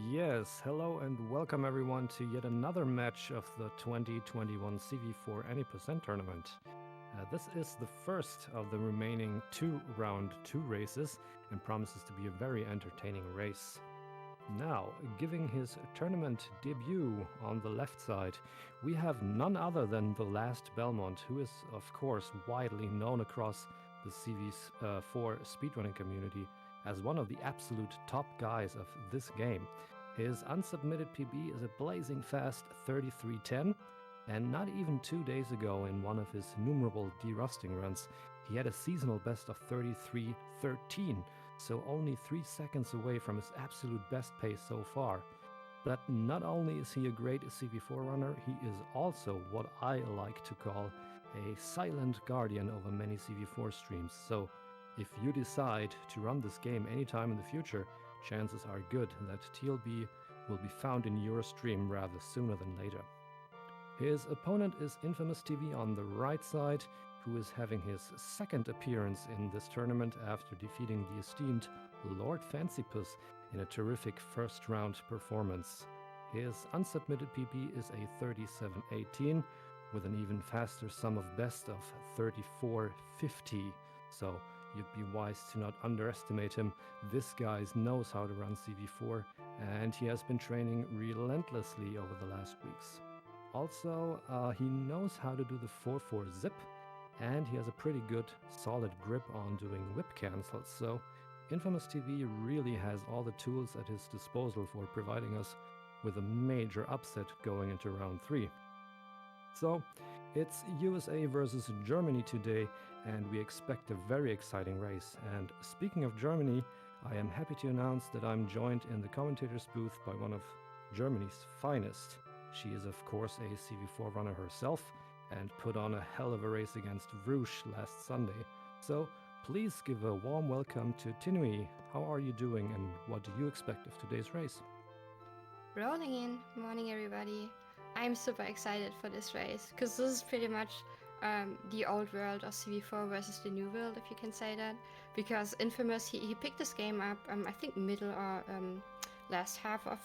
Yes, hello and welcome everyone to yet another match of the 2021 CV4 Any% tournament. This is the first of the remaining two round 2 races and promises to be a very entertaining race. Now, giving his tournament debut on the left side, we have none other than TheLastBelmont, who is of course widely known across the CV4 speedrunning community as one of the absolute top guys of this game. His unsubmitted PB is a blazing fast 33:10, and not even 2 days ago in one of his numerable derusting runs, he had a seasonal best of 33:13, so only 3 seconds away from his absolute best pace so far. But not only is he a great CV4 runner, he is also what I like to call a silent guardian over many CV4 streams. So if you decide to run this game anytime in the future, chances are good that TLB will be found in your stream rather sooner than later. His opponent is inphamoustv on the right side, who is having his second appearance in this tournament after defeating the esteemed Lord Fancypuss in a terrific first round performance. His unsubmitted PB is a 37:18 with an even faster sum of best of 34:50, so you'd be wise to not underestimate him. This guy knows how to run CV4, and he has been training relentlessly over the last weeks. Also, he knows how to do the 4-4 zip, and he has a pretty good, solid grip on doing whip cancels, so inphamoustv really has all the tools at his disposal for providing us with a major upset going into round 3. So, it's USA versus Germany today, and we expect a very exciting race. And speaking of Germany, I am happy to announce that I'm joined in the commentator's booth by one of Germany's finest. She is of course a CV4 runner herself, and put on a hell of a race against Vrush last Sunday. So please give a warm welcome to Tinui. How are you doing, and what do you expect of today's race? Rolling in. Morning, everybody. I'm super excited for this race because this is pretty much the old world of CV4 versus the new world, if you can say that. Because Infamous, he picked this game up, I think middle or last half of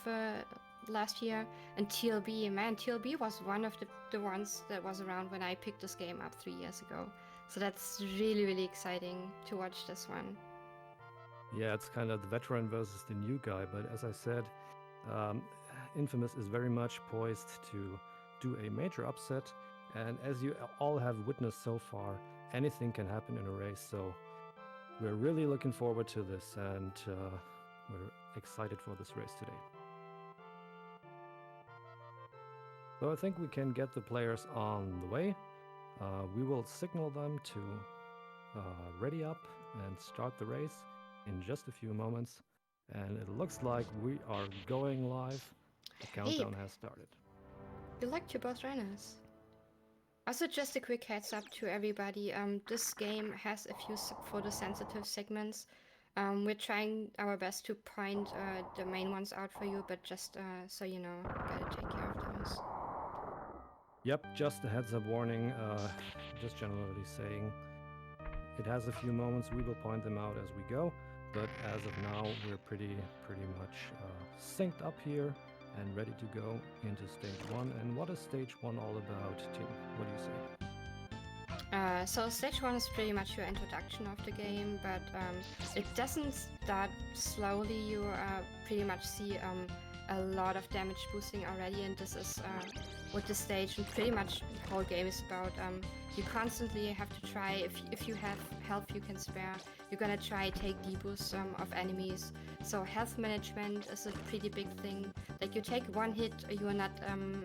last year. And TLB was one of the ones that was around when I picked this game up 3 years ago. So that's really, really exciting to watch this one. Yeah, it's kind of the veteran versus the new guy, but as I said, Infamous is very much poised to do a major upset, and as you all have witnessed so far, anything can happen in a race, so we're really looking forward to this, and we're excited for this race today. So I think we can get the players on the way. We will signal them to ready up and start the race in just a few moments. And it looks like we are going live. The countdown has started. Good luck to both runners. Also, just a quick heads up to everybody. This game has a few photosensitive segments. We're trying our best to point the main ones out for you, but just so you know, gotta take care of those. Yep, just a heads up warning. Just generally saying it has a few moments. We will point them out as we go. But as of now, we're pretty much synced up here and ready to go into stage 1. And what is stage 1 all about, Tim? What do you say? So stage 1 is pretty much your introduction of the game, but it doesn't start slowly. You pretty much see a lot of damage boosting already, and this is what the stage and pretty much the whole game is about. You constantly have to try, if you have health you can spare, you're gonna try take deboosts of enemies. So health management is a pretty big thing. Like, you take one hit you are not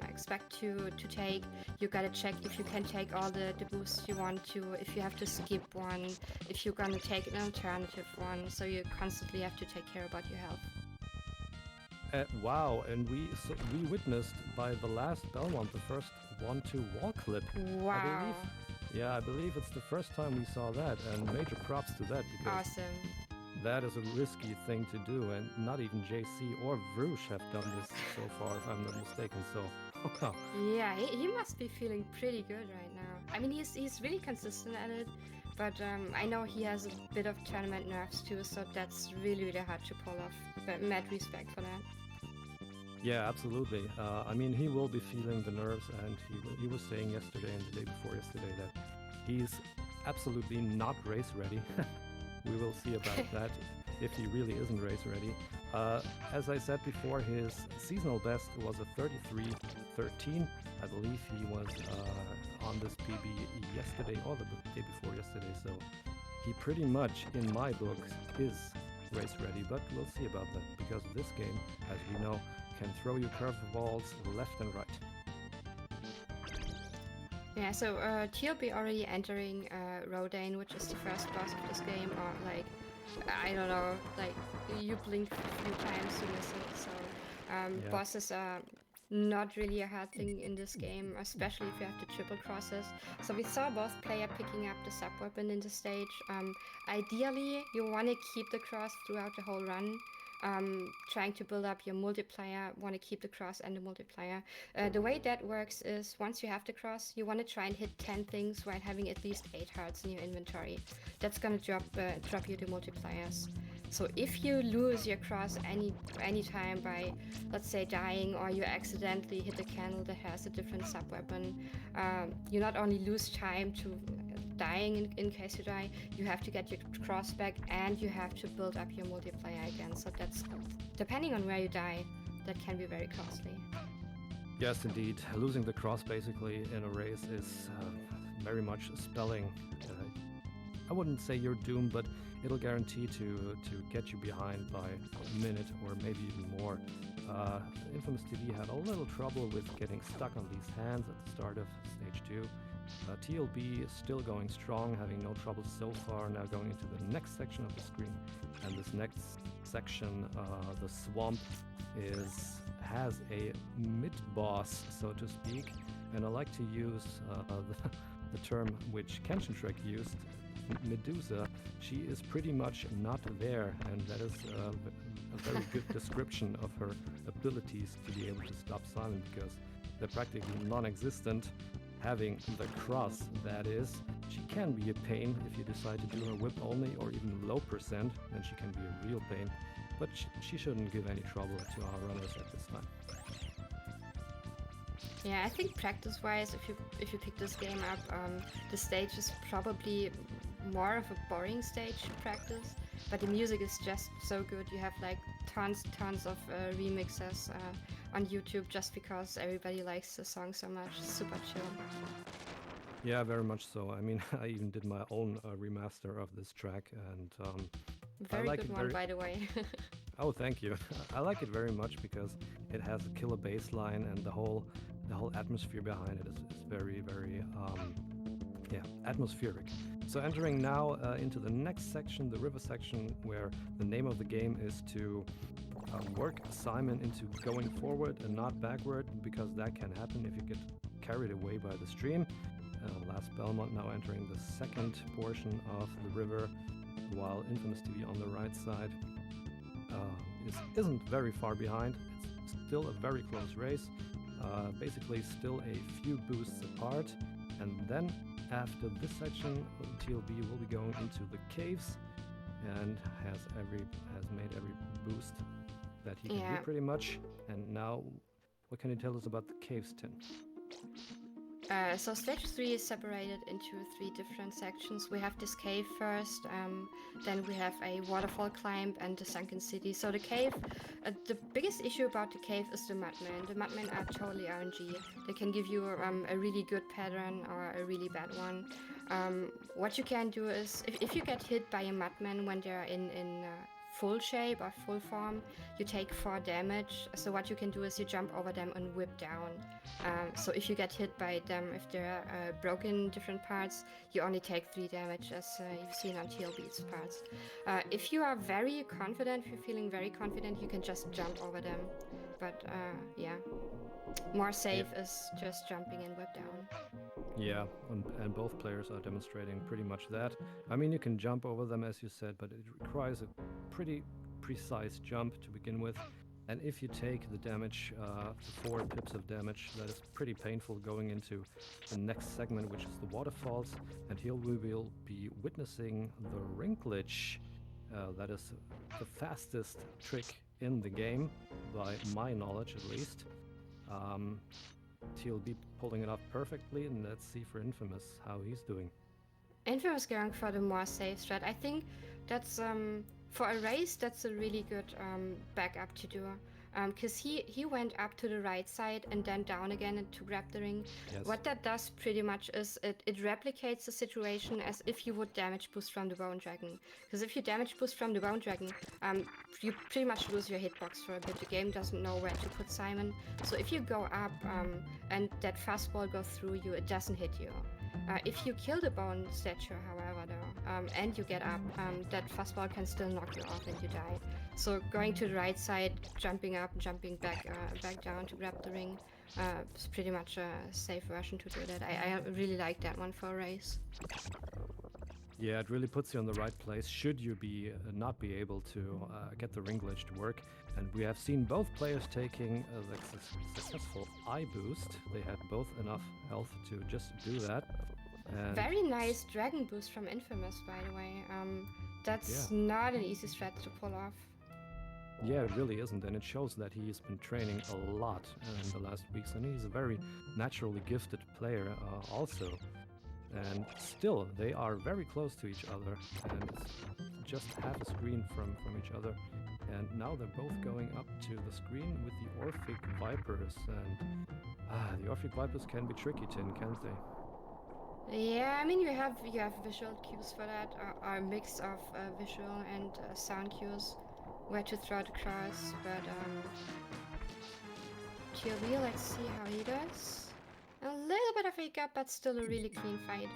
expect to take, you gotta check if you can take all the boosts you want to, if you have to skip one, if you're gonna take an alternative one. So you constantly have to take care about your health. Wow, and we witnessed by TheLastBelmont the first 1-2 wall clip. Wow. I believe it's the first time we saw that, and major props to that, because Awesome. That is a risky thing to do, and not even JC or Vrush have done this so far, if I'm not mistaken, so Yeah, he must be feeling pretty good right now. I mean, he's really consistent at it, but I know he has a bit of tournament nerves too, so that's really, really hard to pull off. But mad respect for that. Yeah, absolutely. I mean, he will be feeling the nerves, and he was saying yesterday and the day before yesterday that he's absolutely not race ready. We will see about that if he really isn't race ready. As I said before, his seasonal best was a 33:13. I believe he was on this PB yesterday or the day before yesterday, so he pretty much, in my book, is race ready, but we'll see about that because this game, as we know, can throw you curveballs left and right. Yeah, so TLB already entering Rodane, which is the first boss of this game, or like, I don't know, like you blink a few times, you miss it. So Yeah. bosses are not really a hard thing in this game, especially if you have the triple crosses. So we saw both player picking up the sub weapon in the stage. Ideally, you want to keep the cross throughout the whole run. Trying to build up your multiplier, want to keep the cross and the multiplier. The way that works is once you have the cross, you want to try and hit 10 things while having at least 8 hearts in your inventory. That's going to drop you the multipliers. So if you lose your cross any time by, let's say, dying, or you accidentally hit a candle that has a different sub weapon, you not only lose time to dying in case you die, you have to get your cross back and you have to build up your multiplier again. So that's, depending on where you die, that can be very costly. Yes, indeed. Losing the cross basically in a race is very much spelling, I wouldn't say you're doomed, but it'll guarantee to get you behind by a minute or maybe even more. inphamoustv had a little trouble with getting stuck on these hands at the start of stage 2. TLB is still going strong, having no trouble so far, now going into the next section of the screen. And this next section, the swamp, has a mid-boss, so to speak. And I like to use the term which Kenshin Trek used, Medusa. She is pretty much not there, and that is a very good description of her abilities to be able to stop silent, because they're practically non-existent. Having the cross, that is, she can be a pain if you decide to do her whip only, or even low percent, then she can be a real pain. But she shouldn't give any trouble to our runners at this time. Yeah, I think practice-wise, if you pick this game up, the stage is probably more of a boring stage to practice, but the music is just so good. You have like tons of remixes on YouTube just because everybody likes the song so much. Super chill. Yeah, very much so. I mean, I even did my own remaster of this track, and Very I like good it one, by the way. Oh, thank you. I like it very much because it has a killer bass line, and the whole atmosphere behind it is very, very atmospheric. So entering now into the next section, the river section, where the name of the game is to work Simon into going forward and not backward, because that can happen if you get carried away by the stream. TheLastBelmont now entering the second portion of the river, while inphamoustv on the right side isn't very far behind. It's still a very close race, basically still a few boosts apart. And then after this section, TLB will be going into the caves and has made every boost that he can do pretty much. And now, what can you tell us about the caves, Tin? So stage 3 is separated into 3 different sections. We have this cave first, then we have a waterfall climb and the sunken city. So the cave, the biggest issue about the cave is the mudmen. The mudmen are totally RNG. They can give you a really good pattern or a really bad one. What you can do is, if you get hit by a mudman when they're in full shape or full form, you take 4 damage. So what you can do is you jump over them and whip down. So if you get hit by them, if they're broken in different parts, you only take 3 damage, as you've seen on TLB's parts. If you are very confident, if you're feeling very confident, you can just jump over them. But yeah, more safe is just jumping and whip down. Yeah, and both players are demonstrating pretty much that. I mean, you can jump over them, as you said, but it requires a pretty precise jump to begin with. And if you take the damage, 4 pips of damage, that is pretty painful going into the next segment, which is the waterfalls. And here we will be witnessing the ring glitch. That is the fastest trick in the game, by my knowledge at least. TLB pulling it off perfectly, and let's see for Infamous how he's doing. Infamous going for the more safe strat. I think that's for a race that's a really good backup to do. Because he went up to the right side and then down again to grab the ring. Yes. What that does pretty much is it replicates the situation as if you would damage boost from the Bone Dragon. Because if you damage boost from the Bone Dragon, you pretty much lose your hitbox for a bit. The game doesn't know where to put Simon. So if you go up and that fastball goes through you, it doesn't hit you. If you kill the bone statue, however, though, and you get up, that fastball can still knock you off and you die. So going to the right side, jumping up, jumping back down to grab the ring, is pretty much a safe version to do that. I really like that one for a race. Yeah, it really puts you in the right place should you be not be able to get the ring glitch to work. And we have seen both players taking the successful eye boost. They had both enough health to just do that. And very nice dragon boost from Infamous, by the way. That's not an easy strat to pull off. Yeah, it really isn't, and it shows that he's been training a lot in the last weeks, and he's a very naturally gifted player also. And still, they are very close to each other, and it's just half a screen from each other. And now they're both going up to the screen with the Orphic Vipers, and the Orphic Vipers can be tricky, can't they? Yeah, I mean you have visual cues for that, or a mix of visual and sound cues, where to throw the cross. But TLB, let's see how he does. A little bit of a hiccup, but still a really clean fight.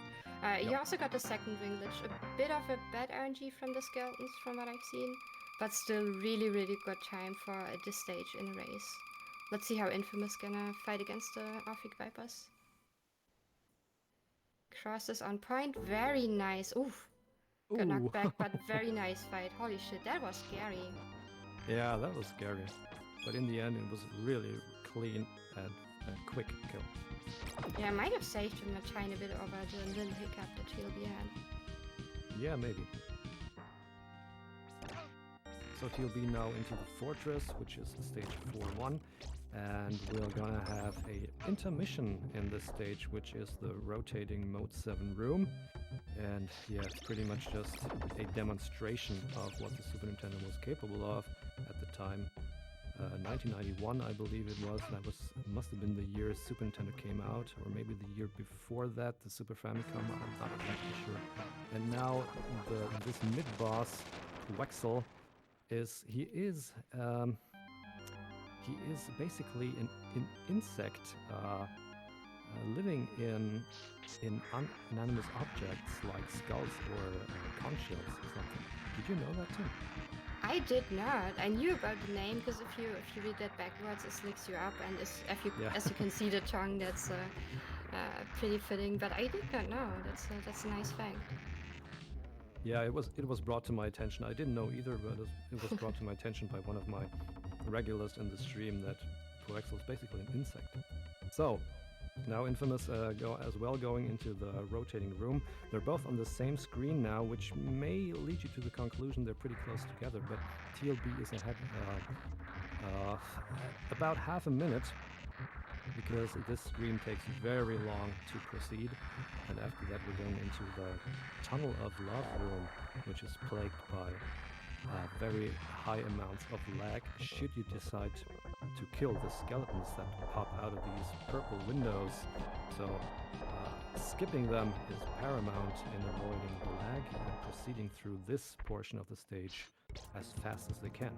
You also got the second ring glitch, a bit of a bad RNG from the skeletons from what I've seen, but still really good time for this stage in a race. Let's see how Infamous gonna fight against the Orphic Vipers. Cross is on point, very nice. Oof. Got knocked back, but very nice fight. Holy shit, that was scary. Yeah, that was scary. But in the end, it was really clean and quick kill. Yeah, I might have saved him a tiny bit over the little hiccup that TLB had. Yeah, maybe. So TLB now into the fortress, which is stage 4-1. And we're gonna have a intermission in this stage, which is the rotating Mode 7 room. And yeah, it's pretty much just a demonstration of what the Super Nintendo was capable of at the time. 1991, I believe it was. That must have been the year Super Nintendo came out, or maybe the year before that, the Super Famicom. I'm not exactly sure. And now this mid-boss, Wexel, is basically an insect living in inanimate objects like skulls or conch shells or something. Did you know that too? I did not. I knew about the name because if you read that backwards, it slicks you up, and as you can see the tongue, that's pretty fitting. But I did not know. That's a nice fact. Yeah, it was brought to my attention. I didn't know either, but it was brought to my attention by one of my regulars in the stream that Coexel is basically an insect. So now Infamous going into the rotating room. They're both on the same screen now, which may lead you to the conclusion they're pretty close together, but TLB is ahead about half a minute, because this screen takes very long to proceed. And after that we're going into the Tunnel of Love room, which is plagued by very high amounts of lag should you decide to kill the skeletons that pop out of these purple windows. So skipping them is paramount in avoiding the lag and proceeding through this portion of the stage as fast as they can.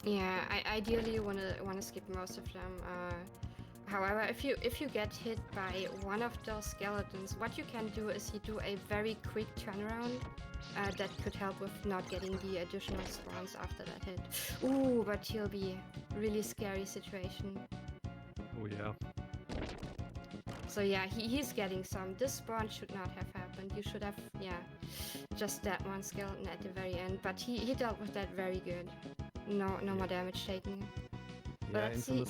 Yeah, ideally you wanna skip most of them. However, if you get hit by one of those skeletons, what you can do is you do a very quick turnaround that could help with not getting the additional spawns after that hit. Ooh, but TLB, really scary situation. Oh yeah. So yeah, he's getting some. This spawn should not have happened. You should have, just that one skeleton at the very end. But he dealt with that very good. No more damage taken. But let's see.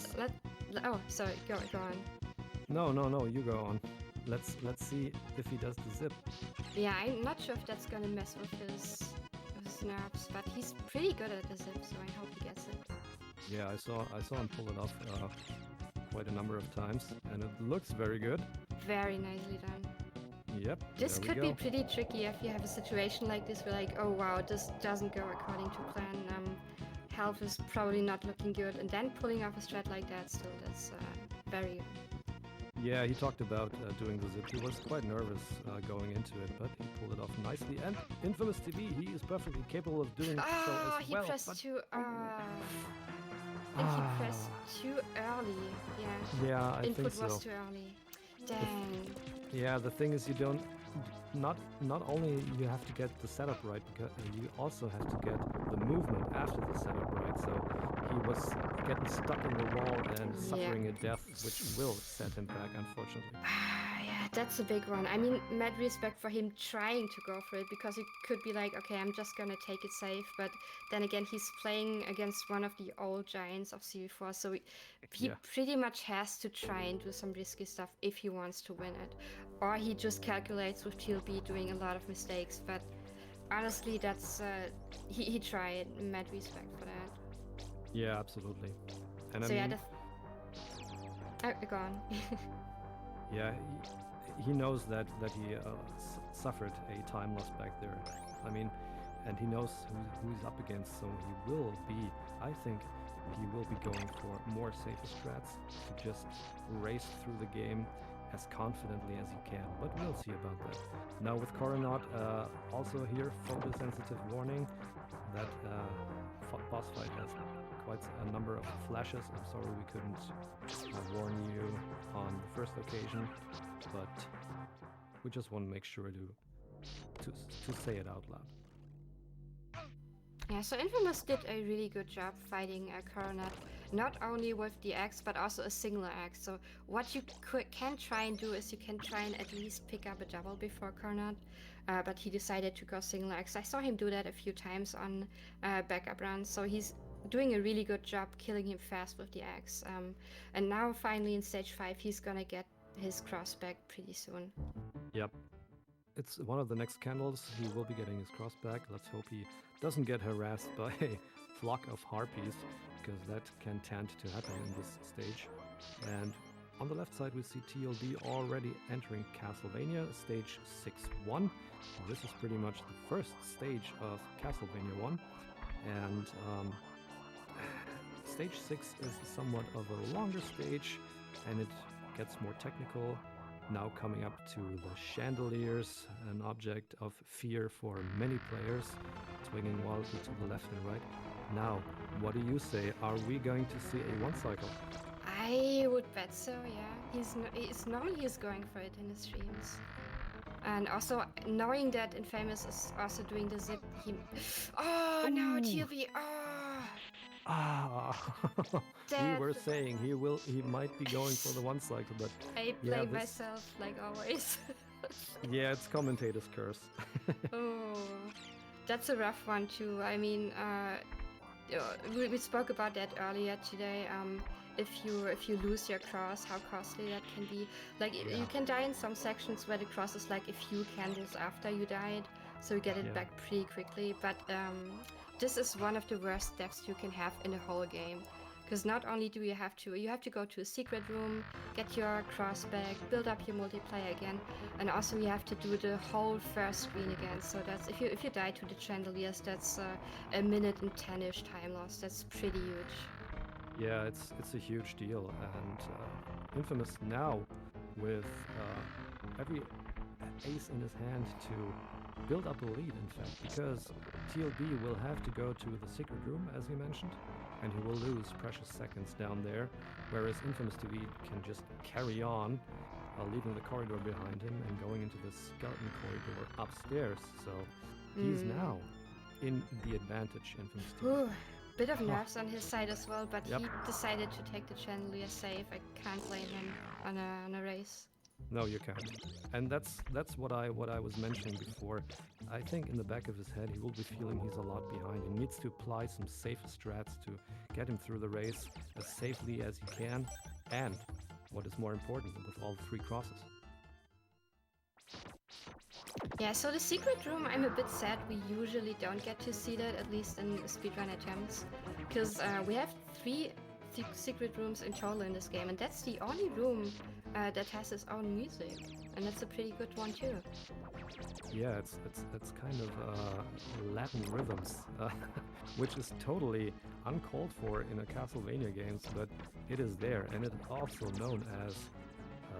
Oh, sorry. Go on. No. You go on. Let's see if he does the zip. Yeah, I'm not sure if that's gonna mess with his his nerfs, but he's pretty good at the zip, so I hope he gets it. Yeah, I saw him pull it off quite a number of times, and it looks very good. Very nicely done. Yep. This there we could go. be pretty tricky if you have a situation like this where like, oh wow, this doesn't go according to plan. Health is probably not looking good, and then pulling off a strat like that, still that's very. Yeah, he talked about doing the zip. He was quite nervous going into it, but he pulled it off nicely. And Infamous TV, he is perfectly capable of doing so as he well. pressed but too. I think he pressed too early. Yeah. Yeah, I Input think was so. too early. Dang. Yeah, the thing is, you don't. Not only you have to get the setup right, because you also have to get the movement after the setup right. So he was getting stuck in the wall and suffering a death, which will set him back, unfortunately. Yeah, that's a big one. I mean, mad respect for him trying to go for it, because he could be like, okay, I'm just gonna take it safe. But then again, he's playing against one of the old giants of CV4, so he pretty much has to try and do some risky stuff if he wants to win it. Or he just calculates with TLB doing a lot of mistakes. But honestly, that's he tried. Mad respect for that. Yeah, absolutely. And So I yeah, mean, go on. yeah, he knows that he suffered a time loss back there. I mean, and he knows who he's up against, so he will be. I think he will be going for more safer strats to just race through the game as confidently as he can, but we'll see about that. Now with Coronaut, also here, photosensitive warning that boss fight has quite a number of flashes. I'm sorry we couldn't warn you on the first occasion, but we just want to make sure to say it out loud. Yeah, so Infamous did a really good job fighting Coronet, not only with the axe, but also a singular axe. So what you can try and do is you can try and at least pick up a double before Coronet, but he decided to go singular axe. I saw him do that a few times on backup runs, so he's doing a really good job killing him fast with the axe. And now finally in stage 5, he's gonna get his cross back pretty soon. Yep. It's one of the next candles. He will be getting his cross back. Let's hope he doesn't get harassed by a flock of harpies, because that can tend to happen in this stage. And on the left side, we see TLD already entering Castlevania, stage 6-1. This is pretty much the first stage of Castlevania 1. And stage 6 is somewhat of a longer stage, and it gets more technical. Now coming up to the chandeliers, an object of fear for many players, swinging wildly to the left and right. Now, what do you say? Are we going to see a one cycle? I would bet so, yeah. He's normally going for it in his streams. And also, knowing that Infamous is also doing the zip, Oh, Ooh. no, TLB, We were saying he might be going for the one cycle, but I blame myself like always. Yeah, it's commentator's curse. Oh, that's a rough one too. I mean, we spoke about that earlier today. If you lose your cross, how costly that can be. Like you can die in some sections where the cross is like a few candles after you died, so you get it back pretty quickly. But this is one of the worst deaths you can have in the whole game. Because not only do you have to go to a secret room, get your cross back, build up your multiplayer again, and also you have to do the whole first screen again. So that's if you die to the chandeliers, that's a minute and 10-ish time loss. That's pretty huge. Yeah, it's a huge deal, and Infamous now with every ace in his hand to build up a lead, in fact, because TLB will have to go to the secret room, as he mentioned, and he will lose precious seconds down there, whereas Infamous TV can just carry on, leaving the corridor behind him and going into the skeleton corridor upstairs. So he's now in the advantage, Infamous TV. Ooh, bit of nerves on his side as well, but he decided to take the chandelier safe. I can't blame him on a race. No, you can't. And that's what I was mentioning before. I think in the back of his head he will be feeling he's a lot behind. He needs to apply some safer strats to get him through the race as safely as he can, and what is more important, with all 3 crosses. Yeah, so the secret room, I'm a bit sad we usually don't get to see that, at least in speedrun attempts. Because we have three secret rooms in total in this game, and that's the only room that has its own music. And that's a pretty good one too. Yeah, it's kind of Latin rhythms, which is totally uncalled for in a Castlevania games, but it is there, and it's also known as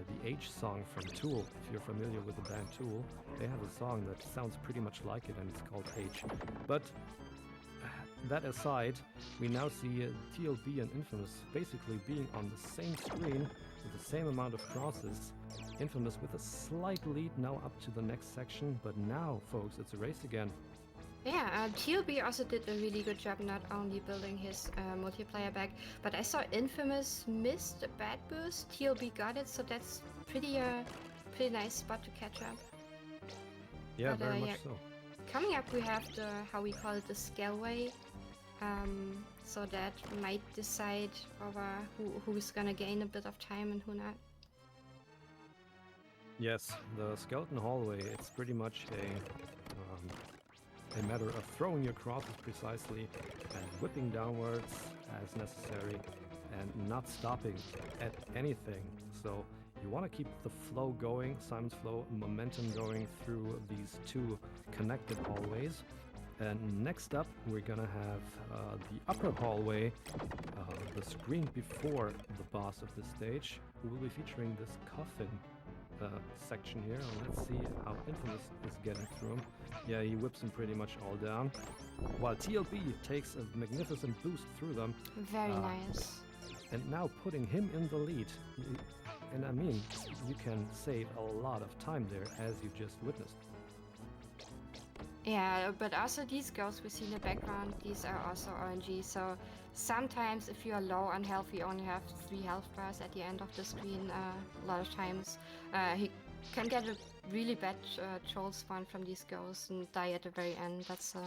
the H song from Tool. If you're familiar with the band Tool, they have a song that sounds pretty much like it, and it's called H. But that aside, we now see TLB and Infamous basically being on the same screen with the same amount of crosses. Infamous with a slight lead now up to the next section, but now, folks, it's a race again. Yeah, TLB also did a really good job not only building his multiplayer back, but I saw Infamous missed a bad boost. TLB got it, so that's pretty nice spot to catch up. Yeah, but, very much so. Coming up, we have the, how we call it, the Scaleway. So that might decide over who's gonna gain a bit of time and who not. Yes, the skeleton hallway, it's pretty much a matter of throwing your crosses precisely and whipping downwards as necessary and not stopping at anything. So you want to keep the flow going, Simon's flow, momentum going through these two connected hallways. And next up, we're gonna have the upper hallway, the screen before the boss of the stage, who will be featuring this coffin section here. And let's see how Infamous is getting through him. Yeah, he whips them pretty much all down, while TLB takes a magnificent boost through them. Very nice. And now putting him in the lead. And I mean, you can save a lot of time there, as you just witnessed. Yeah, but also these ghosts we see in the background, these are also RNG, so sometimes if you are low on health, you only have 3 health bars at the end of the screen. A lot of times he can get a really bad troll spawn from these ghosts and die at the very end. That's a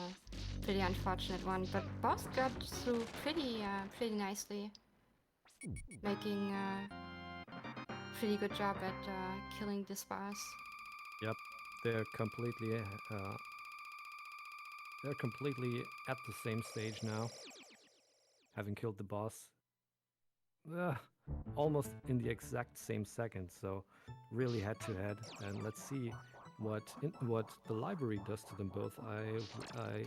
pretty unfortunate one, but both got through pretty nicely, making a pretty good job at killing this boss. Yep, they're completely at the same stage now, having killed the boss almost in the exact same second, so really head to head. And let's see what the library does to them both. I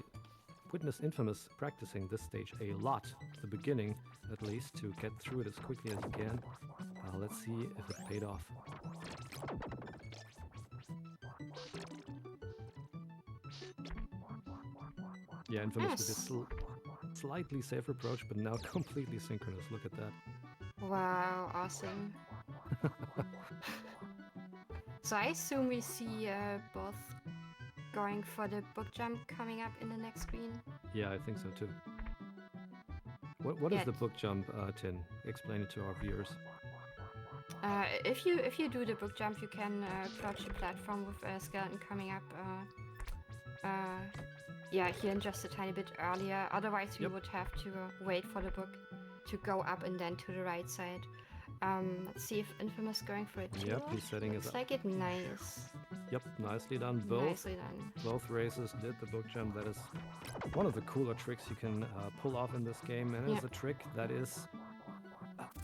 witnessed Infamous practicing this stage a lot, at the beginning at least, to get through it as quickly as you can. Let's see if it paid off. Yeah, Infamous with this slightly safe approach, but now completely synchronous. Look at that. Wow, awesome. So I assume we see both going for the book jump coming up in the next screen? Yeah, I think so too. What is the book jump, Tin? Explain it to our viewers. If you do the book jump, you can approach the platform with a skeleton coming up. Yeah, here in just a tiny bit earlier. Otherwise, we would have to wait for the book to go up and then to the right side. Let's see if Infamous going for it too. Yep, he's setting it up. Looks like it nice. Yep, nicely done. Nicely done. Both races did the book jump. That is one of the cooler tricks you can pull off in this game, and it's a trick that is,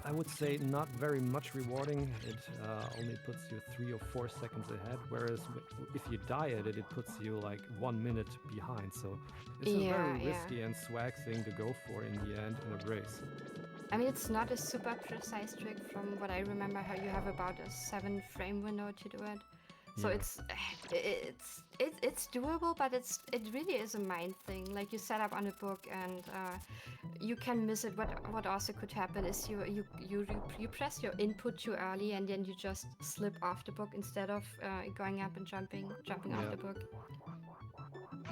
I would say, not very much rewarding. It only puts you 3 or 4 seconds ahead, whereas if you die at it, it puts you like 1 minute behind. So it's a very risky and swag thing to go for in the end in a race. I mean, it's not a super precise trick from what I remember, how you have about a 7 frame window to do it. So it's doable, but it really is a mind thing. Like, you set up on a book and you can miss it. What also could happen is you press your input too early and then you just slip off the book instead of going up and jumping off the book.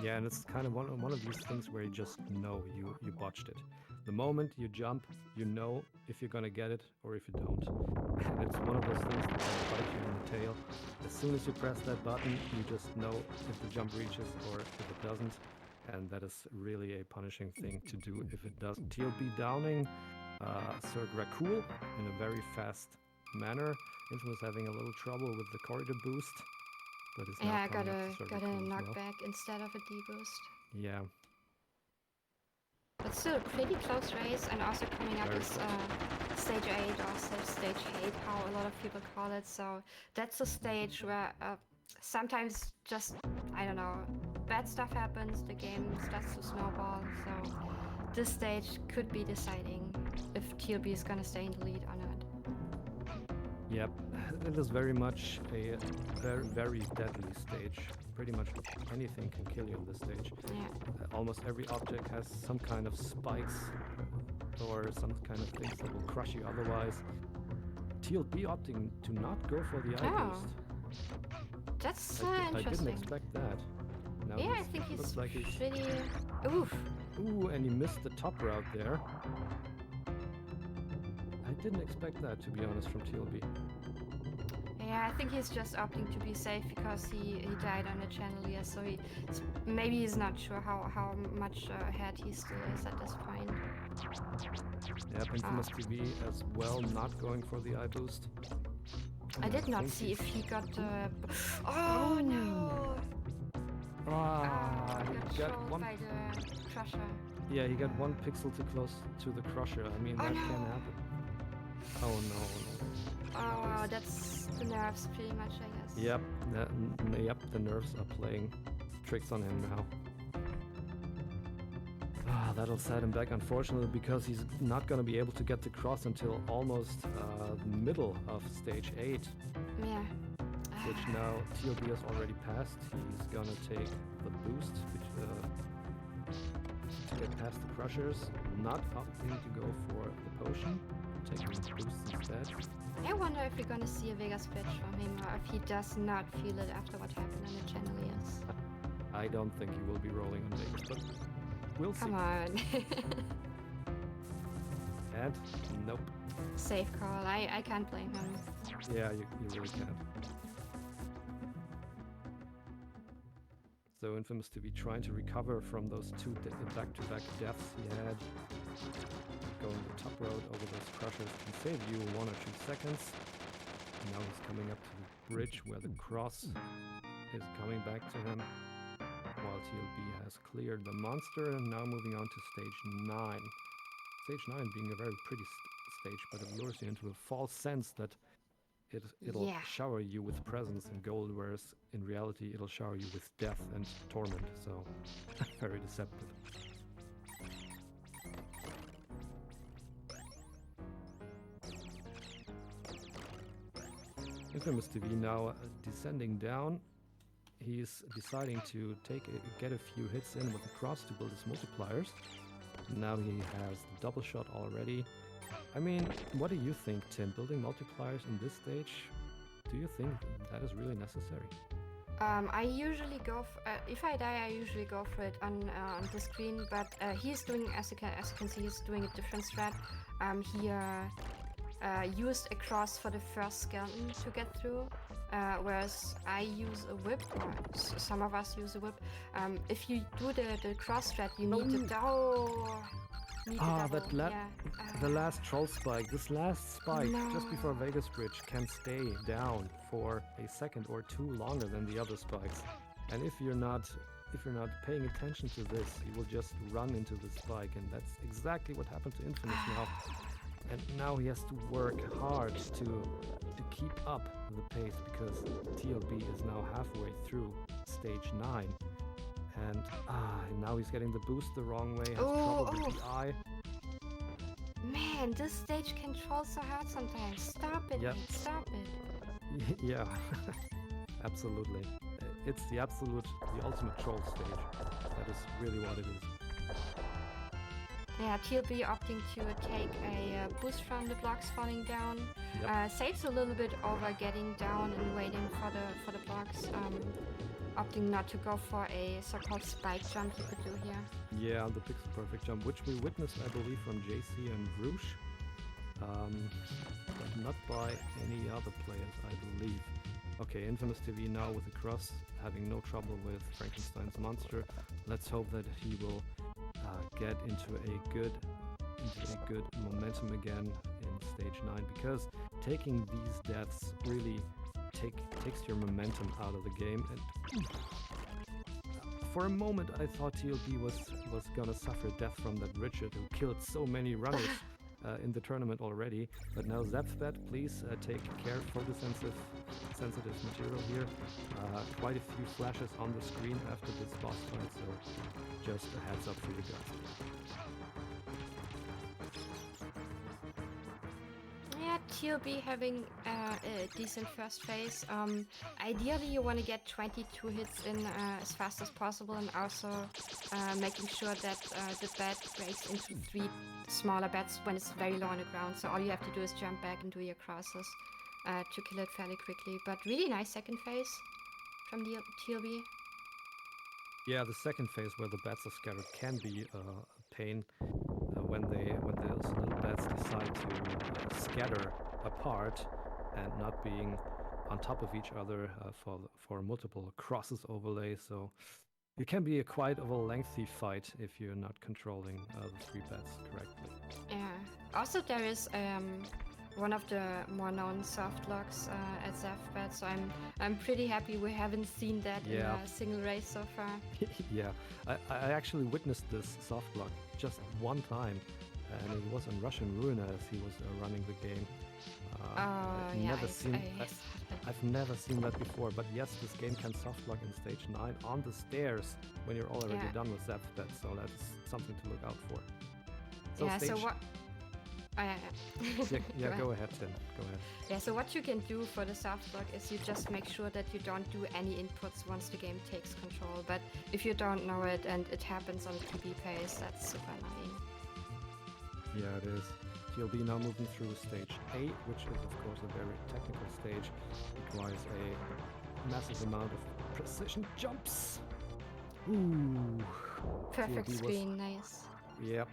Yeah, and it's kind of one of these things where you just know you botched it. The moment you jump, you know if you're gonna get it or if you don't. And it's one of those things that will bite you in the tail. As soon as you press that button, you just know if the jump reaches or if it doesn't. And that is really a punishing thing to do if it doesn't. TLB downing Sir Gracul in a very fast manner. Infamous having a little trouble with the corridor boost. but is now Yeah, I coming got up a to circle got a 2 as well. knockback instead of a deboost. Yeah, But still a pretty close race, and also coming up very is close. stage 8 or stage 8, how a lot of people call it. So that's a stage where sometimes just, I don't know, bad stuff happens, the game starts to snowball. So this stage could be deciding if TLB is gonna stay in the lead or not. Yep, it is very much a very, very deadly stage. Pretty much anything can kill you on this stage. Yeah. Almost every object has some kind of spikes or some kind of things that will crush you otherwise. TLB opting to not go for the eye Oh, boost. that's I didn't interesting. expect that. Now Yeah, I think he's looks like he's... pretty... Oof. Ooh, and he missed the top route there. I didn't expect that, to be honest, from TLB. Yeah, I think he's just opting to be safe because he died on the Chandelier, so maybe he's not sure how much ahead he still is at this point. Yep, inphamoustv as well, not going for the eye boost. I did not see if he got... Oh no! He got trolled one... by the Crusher. Yeah, he got 1 pixel too close to the Crusher. I mean, that can happen. Oh no. Oh wow, that's the nerves pretty much, I guess. Yep, the nerves are playing tricks on him now. That'll set him back, unfortunately, because he's not going to be able to get the cross until almost the middle of stage 8. Yeah. Which now TLB has already passed. He's going to take the boost to get past the Crushers. Not opting to go for the potion, taking the boost instead. I wonder if we're gonna see a Vegas pitch from him, or if he does not feel it after what happened on the Chandeliers. I don't think he will be rolling on Vegas, but we'll see. Come on. And nope. Safe call. I can't blame him. Yeah, you really can't. So inphamoustv trying to recover from those 2 back-to-back deaths he had. Going the top road over those Crushers can save you 1 or 2 seconds. Now he's coming up to the bridge where the cross is coming back to him, while TLB has cleared the monster, and now moving on to stage 9. Stage 9 being a very pretty stage, but it lures you into a false sense that it'll shower you with presence and gold, whereas in reality it'll shower you with death and torment, so very deceptive. inphamoustv now descending down. He's deciding to get a few hits in with the cross to build his multipliers. Now he has the double shot already. I mean, what do you think, Tim? Building multipliers in this stage, do you think that is really necessary? I usually go if I die, I usually go for it on the screen, but he's doing, as you can see, he's doing a different strat. He used a cross for the first skeleton to get through, whereas I use a whip, or some of us use a whip. If you do the cross strat, you need to the last troll spike. This last spike just before Vegas Bridge can stay down for a second or 2 longer than the other spikes. And if you're not paying attention to this, you will just run into the spike, and that's exactly what happened to Infamous now. And now he has to work hard to keep up the pace, because TLB is now halfway through stage 9. And now he's getting the boost the wrong way, has trouble with the eye. Man, this stage can troll so hard sometimes. Stop it, mate. Stop it. Yeah, absolutely. It's the ultimate troll stage. That is really what it is. Yeah, TLB opting to take a boost from the blocks falling down. Saves a little bit over getting down and waiting for the blocks. Opting not to go for a so-called spike jump you could do here. Yeah, the pixel perfect jump, which we witnessed, I believe, from JC and Roosh, but not by any other players, I believe. Okay, inphamoustv now with the cross, having no trouble with Frankenstein's monster. Let's hope that he will get into a good momentum again in stage 9, because taking these deaths really takes your momentum out of the game. And for a moment, I thought TLB was gonna suffer death from that Richard who killed so many runners in the tournament already. But now Zepthbet, please take care for the sensitive material here. Quite a few flashes on the screen after this boss fight, so just a heads up for you guys. Yeah, TLB having a decent first phase. Ideally, you want to get 22 hits in as fast as possible, and also making sure that the bat breaks into 3 smaller bats when it's very low on the ground. So all you have to do is jump back and do your crosses to kill it fairly quickly. But really nice second phase from the TLB. Yeah, the second phase where the bats are scattered can be a pain when those little bats decide to scatter apart and not being on top of each other for multiple crosses overlay. So it can be quite of a lengthy fight if you're not controlling the 3 bats correctly. Yeah. Also, there is one of the more known soft locks at Zepthbet, so I'm pretty happy we haven't seen that in a single race so far. Yeah, I actually witnessed this soft lock just one time, and it was on Russian Ruin as he was running the game. I've never seen that before, but yes, this game can soft lock in stage 9 on the stairs when you're already done with Zepthbet, so that's something to look out for. So yeah, stage... so what... yeah, go ahead, Tim. Go ahead. Yeah, so what you can do for the soft lock is you just make sure that you don't do any inputs once the game takes control. But if you don't know it and it happens on PB pace, that's super annoying. Yeah, it is. TLB now moving through stage 8, which is of course a very technical stage. It requires a massive amount of precision jumps. Ooh. Perfect screen, nice. Yep,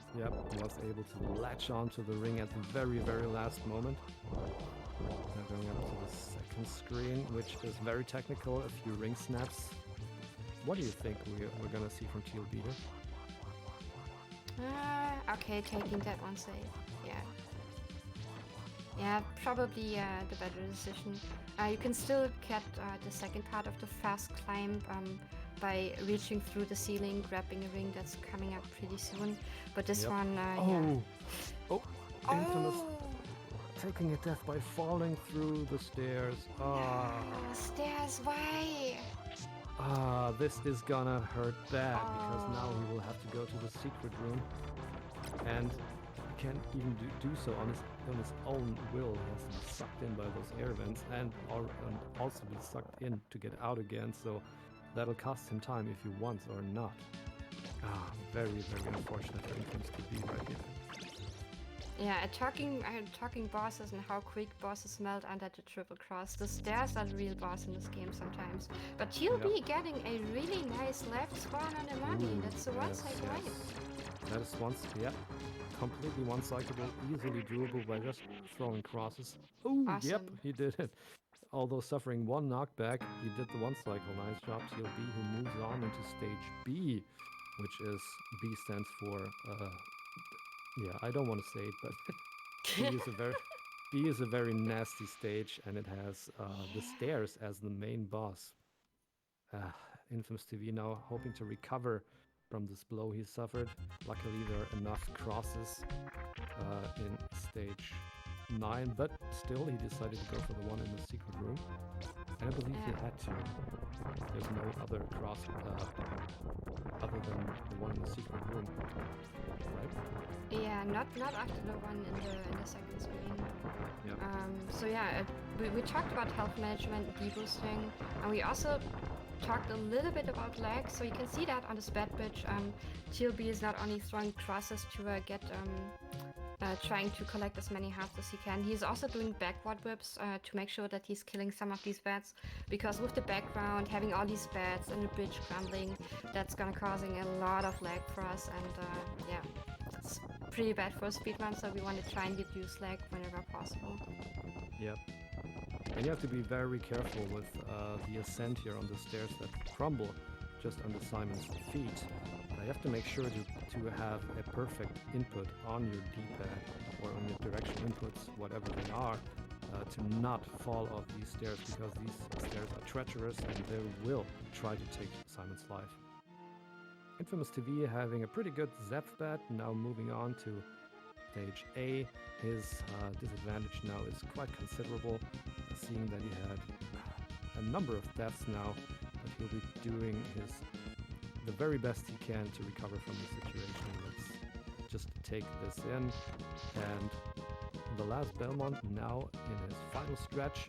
was able to latch onto the ring at the very, very last moment. Now going up to the second screen, which is very technical, a few ring snaps. What do you think we're gonna see from TLB here? Okay, taking that one safe, yeah. Yeah, probably the better decision. You can still get the second part of the fast climb by reaching through the ceiling, grabbing a ring that's coming up pretty soon. But this one, infamous taking a death by falling through the stairs. Stairs, why? This is gonna hurt bad because now he will have to go to the secret room, and he can't even do so on his own will. He has to be sucked in by those air vents and also be sucked in to get out again. So that'll cost him time if he wants or not. Very, very unfortunate for inphamoustv right here. Yeah, talking bosses and how quick bosses melt under the triple cross. The stairs are the real boss in this game sometimes. But TLB getting a really nice left spawn on the money. That's the one side right. That is completely one-cyclable, easily doable by just throwing crosses. Ooh, awesome. Yep, he did it. Although suffering 1 knockback, he did the 1 cycle. Nice job, TLB, who moves on into stage B, which is B stands for. Yeah, I don't want to say it, but B is a very nasty stage, and it has the stairs as the main boss. inphamoustv now hoping to recover from this blow he suffered. Luckily, there are enough crosses in stage 9, but still he decided to go for the one in the secret room. And I believe he had to. There's no other cross other than the one in the secret room, right? Yeah, not after the one in the second screen. Yep. So yeah, we talked about health management, deboosting, and we also talked a little bit about lag. So you can see that on the spat bridge, TLB is not only throwing crosses to get trying to collect as many hearts as he can. He's also doing backward whips to make sure that he's killing some of these bats, because with the background, having all these bats and the bridge crumbling, that's gonna causing a lot of lag for us, and yeah, it's pretty bad for a speedrun, so we want to try and reduce lag whenever possible. Yep. And you have to be very careful with the ascent here on the stairs that crumble just under Simon's feet. You have to make sure to have a perfect input on your D-pad or on your direction inputs, whatever they are, to not fall off these stairs, because these stairs are treacherous and they will try to take Simon's life. Infamous TV having a pretty good Zeph bet, now moving on to stage A. His disadvantage now is quite considerable, seeing that he had a number of deaths now, but he'll be doing the very best he can to recover from the situation. Let's just take this in, and TheLastBelmont now in his final stretch,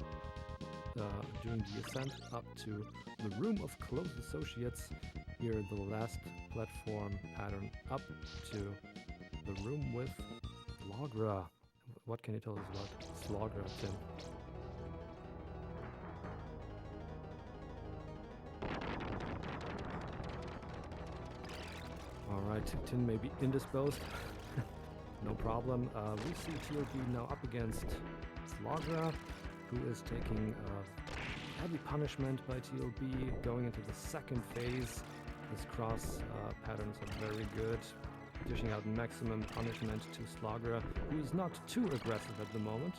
doing the ascent up to the Room of Close Associates. Here, the last platform pattern up to the room with Slogra. What can you tell us about Slogra, Tim? Alright, Tim may be indisposed. No problem. We see TLB now up against Slogra, who is taking heavy punishment by TLB, going into the second phase. His cross patterns are very good, dishing out maximum punishment to Slogra, who is not too aggressive at the moment.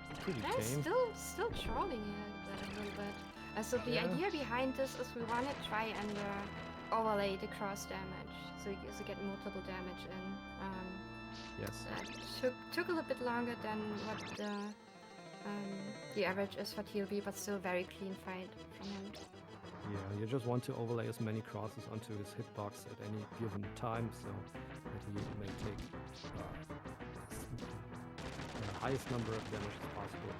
He's pretty tame. Still trolling it a little bit. So the idea behind this is we want to try and overlay the cross damage, so you get multiple damage in. Yes. That took a little bit longer than what the average is for TLB, but still very clean fight from him. Yeah, you just want to overlay as many crosses onto his hitbox at any given time, so that he may take the highest number of damage as possible.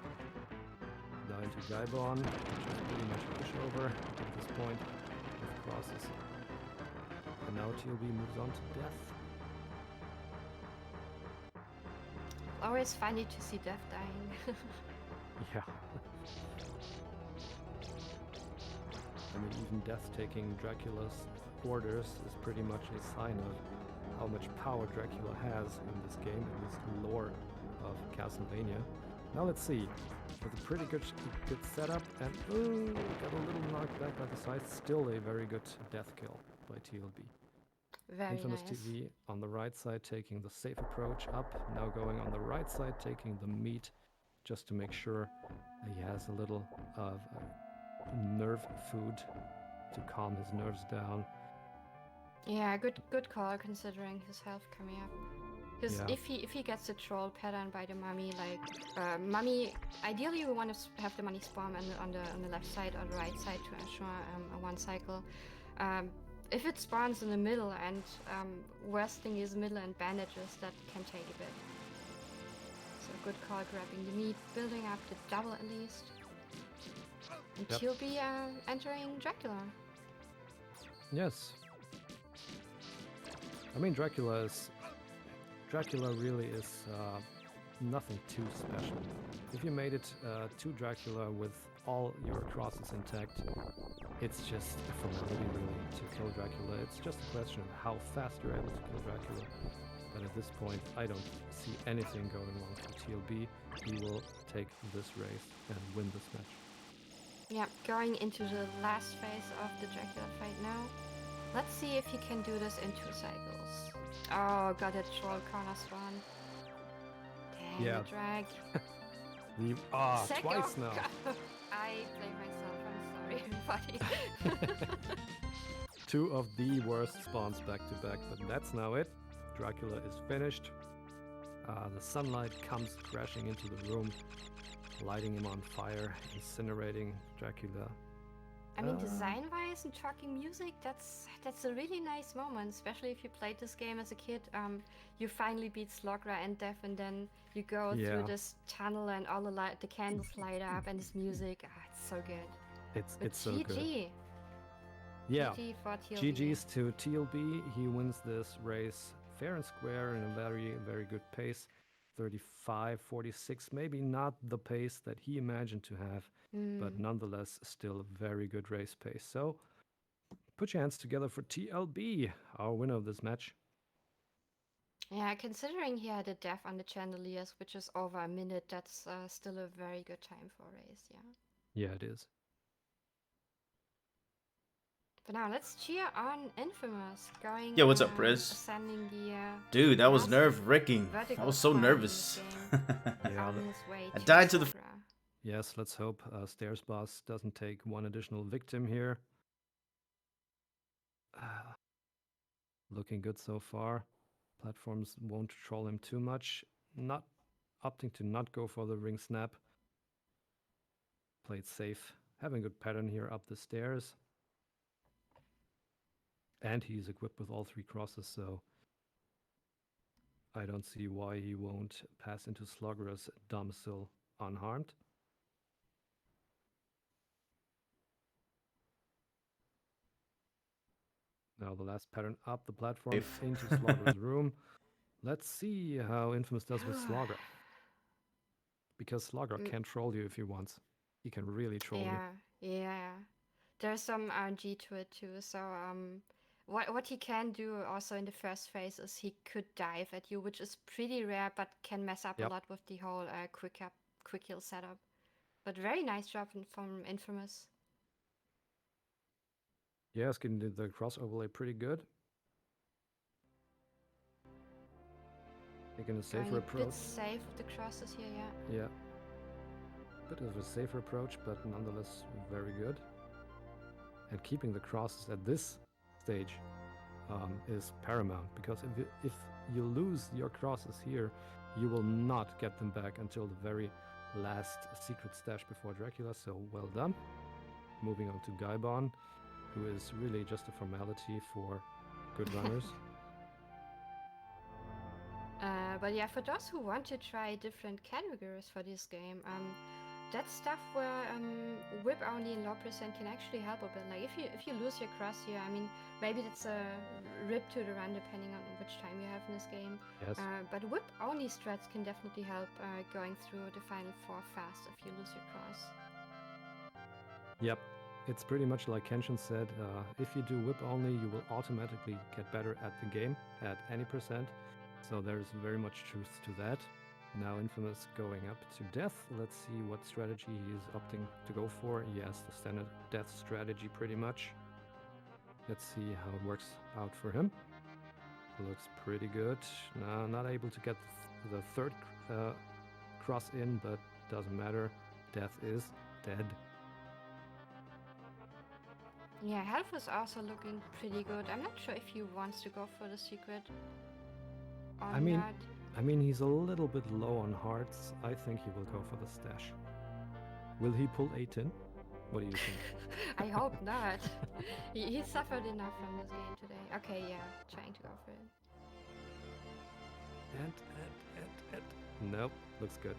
Now into Gaibon, which is pretty much a pushover at this point with crosses. And now TLB moves on to death. Always funny to see Death dying. Yeah. I mean, even Death taking Dracula's orders is pretty much a sign of how much power Dracula has in this game, in this lore of Castlevania. Now let's see. With a pretty good setup, and got a little knocked back by the side. Still a very good death kill by TLB. Very Infamous nice. TV on the right side taking the safe approach up, now going on the right side taking the meat, just to make sure he has a little of nerve food to calm his nerves down. Yeah, good call considering his health coming up. Because if he gets the troll pattern by the mummy, like mummy, ideally we want to have the mummy spawn on the left side or the right side to ensure a one cycle. If it spawns in the middle, and worst thing is middle and bandages, that can take a bit. So good call grabbing the meat, building up the double at least. And he'll be entering Dracula. Yes. I mean, Dracula really is nothing too special. If you made it to Dracula with all your crosses intact, it's just a formality really to kill Dracula. It's just a question of how fast you're able to kill Dracula. But at this point, I don't see anything going wrong for TLB. He will take this race and win this match. Yeah, going into the last phase of the Dracula fight now. Let's see if he can do this in 2 cycles. Oh, got a troll corner spawn. Dang, the drag. Twice now. I blame myself, I'm sorry, everybody. 2 of the worst spawns back to back, but that's now it. Dracula is finished. The sunlight comes crashing into the room, lighting him on fire, incinerating Dracula. I mean, design-wise and talking music, that's a really nice moment, especially if you played this game as a kid. You finally beat Slogra and Death, and then you go through this tunnel and all the candles light up, and this music, it's so good. It's so good. GG. Yeah, GG for TLB. GG's to TLB. He wins this race fair and square in a very, very good pace. 35, 46, maybe not the pace that he imagined to have, but nonetheless still a very good race pace. So put your hands together for TLB, our winner of this match. Yeah, considering he had a death on the chandeliers, which is over a minute, that's still a very good time for a race, yeah. Yeah, it is. But now let's cheer on Infamous going. Yo, what's up, Briz? Ascending the. Dude, that was last nerve-wracking. I vertical was so spot in nervous. this game. Yeah, On his way I to died to the. Slagra. yes, let's hope Stairs Boss doesn't take one additional victim here. Looking good so far. Platforms won't troll him too much. Not opting to not go for the ring snap. Played safe. Having a good pattern here up the stairs. And he's equipped with all 3 crosses, so I don't see why he won't pass into Slogger's domicile unharmed. Now the last pattern up the platform into Slogger's room. Let's see how Infamous does with Slogger. Because Slogger can troll you if he wants. He can really troll you. Yeah. There's some RNG to it too. So what he can do also in the first phase is he could dive at you, which is pretty rare, but can mess up a lot with the whole quick kill setup. But very nice job from Infamous. Yeah, it's getting the cross overlay pretty good. Taking a safer approach. Bit safe with the crosses here, yeah. Yeah. Bit of a safer approach, but nonetheless very good. And keeping the crosses at this stage is paramount, because if you lose your crosses here, you will not get them back until the very last secret stash before Dracula, so well done. Moving on to Gaibon, who is really just a formality for good runners. But yeah, for those who want to try different categories for this game, that stuff where whip only in low percent can actually help a bit. Like if you lose your cross here, I mean, maybe that's a rip to the run depending on which time you have in this game. Yes. But whip only strats can definitely help going through the final 4 fast if you lose your cross. Yep. It's pretty much like Kenshin said, if you do whip only, you will automatically get better at the game at any percent. So there's very much truth to that. Now Infamous going up to death. Let's see what strategy he's opting to go for. Yes, the standard death strategy pretty much. Let's see how it works out for him. Looks pretty good. Now not able to get the 3rd cross in, but doesn't matter. Death is dead. Yeah, health is also looking pretty good. I'm not sure if he wants to go for the secret or not. I mean, he's a little bit low on hearts. I think he will go for the stash. Will he pull 8-10? What do you think? I hope not. He suffered enough from this game today. Okay, yeah, trying to go for it. And. Nope, looks good.